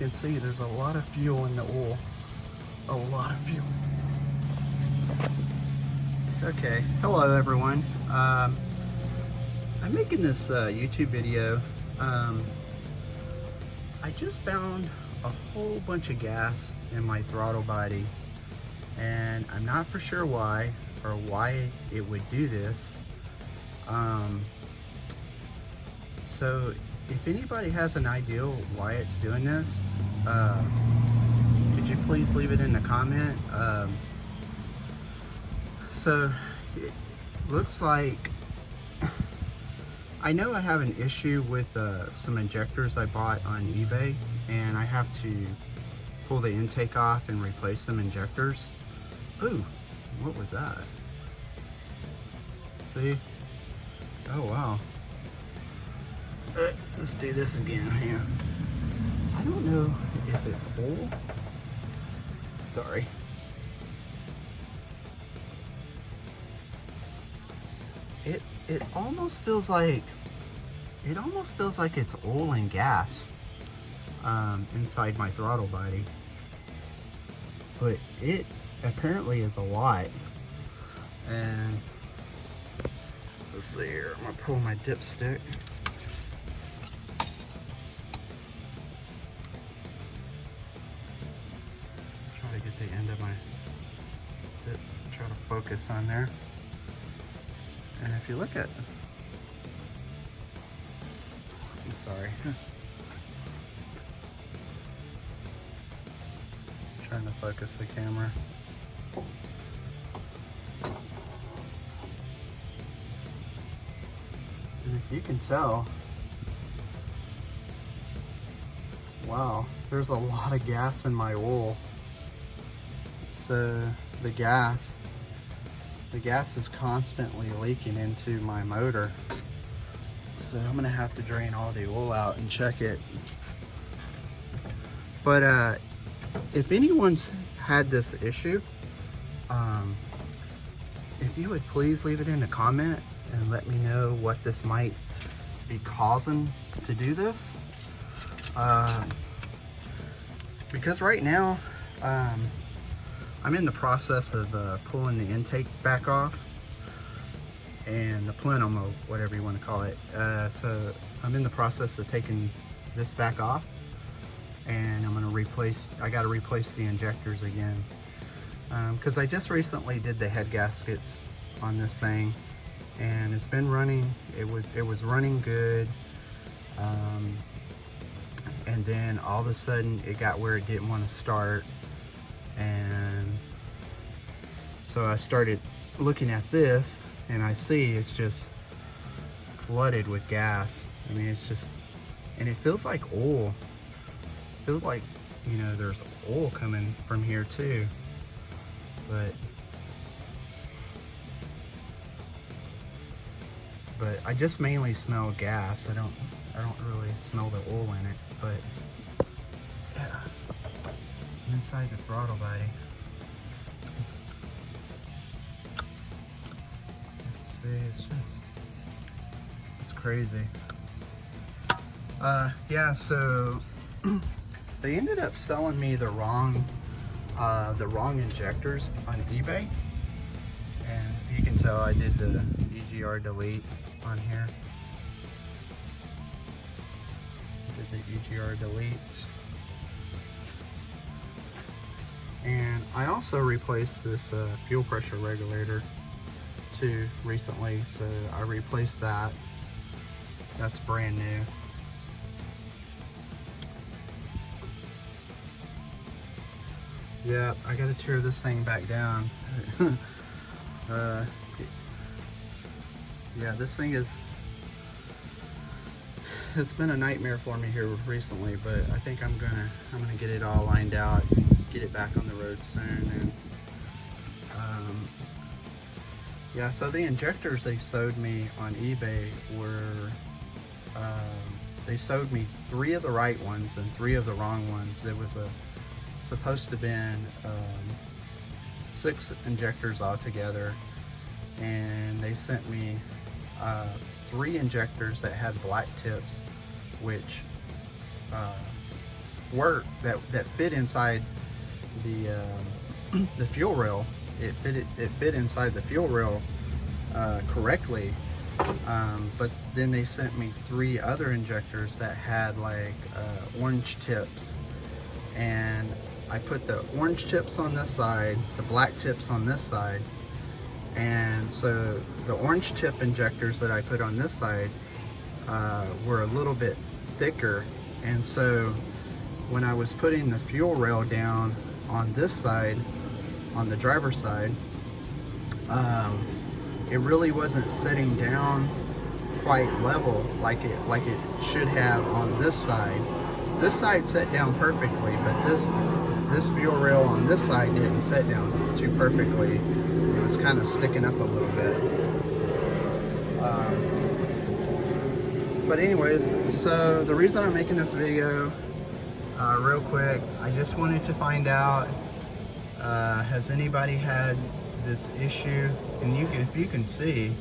can see, there's a lot of fuel in the oil. A lot of fuel. Okay, hello everyone. I'm making this YouTube video. I just found a whole bunch of gas in my throttle body, and I'm not for sure why or why it would do this. So if anybody has an idea why it's doing this, could you please leave it in the comment? So it looks like I know I have an issue with some injectors I bought on eBay, and I have to pull the intake off and replace some injectors. Ooh, what was that? See? Oh wow. Let's do this again here. I don't know if it's oil. Sorry. It almost feels like it's oil and gas inside my throttle body, but it apparently is a lot. And let's see here, I'm gonna pull my dipstick. Try to get the end of my dip, try to focus on there. And if you look at, I'm sorry, trying to focus the camera. And if you can tell, wow, there's a lot of gas in my oil. So the gas is constantly leaking into my motor. So I'm gonna have to drain all the oil out and check it. But if anyone's had this issue, if you would please leave it in a comment and let me know what this might be causing to do this. Because right now, I'm in the process of pulling the intake back off, and the plenum, or whatever you want to call it. So I'm in the process of taking this back off, and I got to replace the injectors again. Because I just recently did the head gaskets on this thing, and it's been running. It was running good, and then all of a sudden it got where it didn't want to start. And so I started looking at this, and I see it's just flooded with gas. I mean, it's just, and it feels like oil. It feels like, you know, there's oil coming from here too. But I just mainly smell gas. I don't really smell the oil in it. But yeah. Inside the throttle body. See, it's crazy. Yeah, so they ended up selling me the wrong injectors on eBay, and you can tell I did the EGR delete on here. Did the EGR delete. And I also replaced this fuel pressure regulator too recently, so I replaced that. That's brand new. Yeah, I gotta tear this thing back down. Yeah, this thing it's been a nightmare for me here recently, but I think I'm gonna get it all lined out, get it back on the road soon. And yeah, so the injectors they sold me on eBay were they sold me 3 of the right ones and 3 of the wrong ones. There was supposed to have been 6 injectors altogether, and they sent me 3 injectors that had black tips, which work that fit inside the the fuel rail. It fit inside the fuel rail correctly. But then they sent me 3 other injectors that had like orange tips, and I put the orange tips on this side, the black tips on this side, and so the orange tip injectors that I put on this side were a little bit thicker, and so when I was putting the fuel rail down on this side, on the driver's side, it really wasn't sitting down quite level like it should have on this side. This side set down perfectly, but this fuel rail on this side didn't set down too perfectly. It was kind of sticking up a little bit. But anyways, so the reason I'm making this video real quick, I just wanted to find out, has anybody had this issue? And if you can see,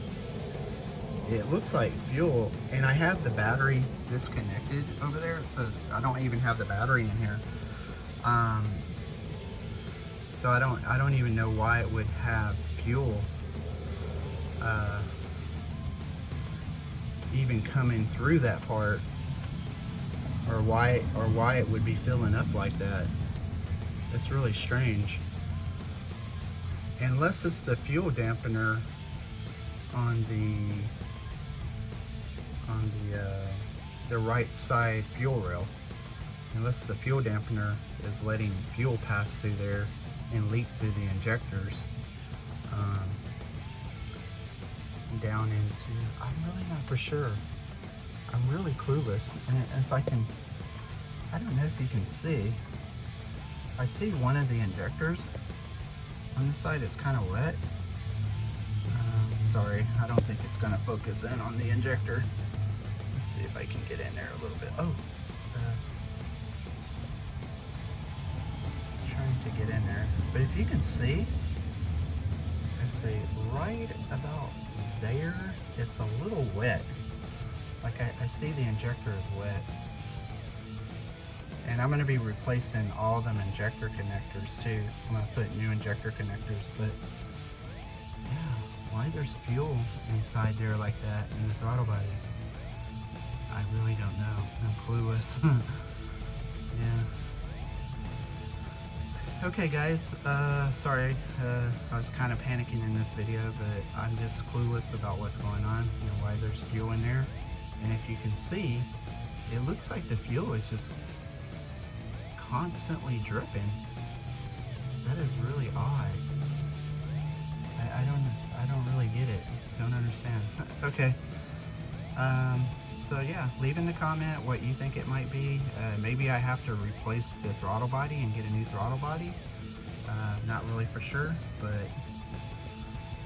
it looks like fuel, and I have the battery disconnected over there, so I don't even have the battery in here. So I don't even know why it would have fuel even coming through that part, or why it would be filling up like that. It's really strange. Unless it's the fuel dampener on the right side fuel rail. Unless the fuel dampener is letting fuel pass through there and leak through the injectors down into, I'm really not for sure. I'm really clueless. And if I don't know if you can see, I see one of the injectors on this side is kind of wet. Sorry, I don't think it's going to focus in on the injector. Let's see if I can get in there a little bit. Oh, trying to get in there. But if you can see, I say right about there, it's a little wet. Like I see the injector is wet. And I'm going to be replacing all them injector connectors too. I'm going to put new injector connectors, but yeah, why there's fuel inside there like that in the throttle body? I really don't know. I'm clueless. Yeah. Okay guys, sorry, I was kind of panicking in this video, but I'm just clueless about what's going on, you know, why there's fuel in there. And if you can see, it looks like the fuel is just constantly dripping. That is really odd. I don't really get it. Don't understand. Okay. So yeah, leave in the comment what you think it might be. Maybe I have to replace the throttle body and get a new throttle body. Not really for sure, but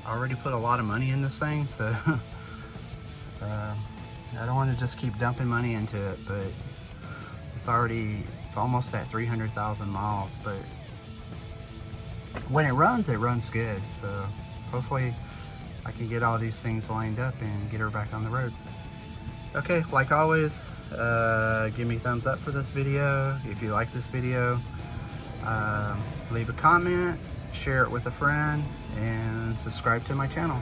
I already put a lot of money in this thing, so I don't want to just keep dumping money into it, but it's almost at 300,000 miles, but when it runs good, so hopefully I can get all these things lined up and get her back on the road. Okay, like always, give me a thumbs up for this video if you like this video. Leave a comment, share it with a friend, and subscribe to my channel.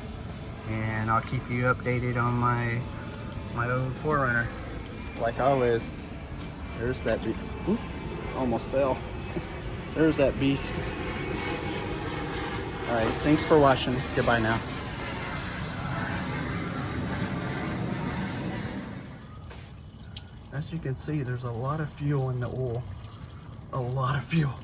And I'll keep you updated on my old 4Runner. Like always, there's that beast. Almost fell. There's that beast. Alright, thanks for watching. Goodbye now. As you can see, there's a lot of fuel in the oil. A lot of fuel.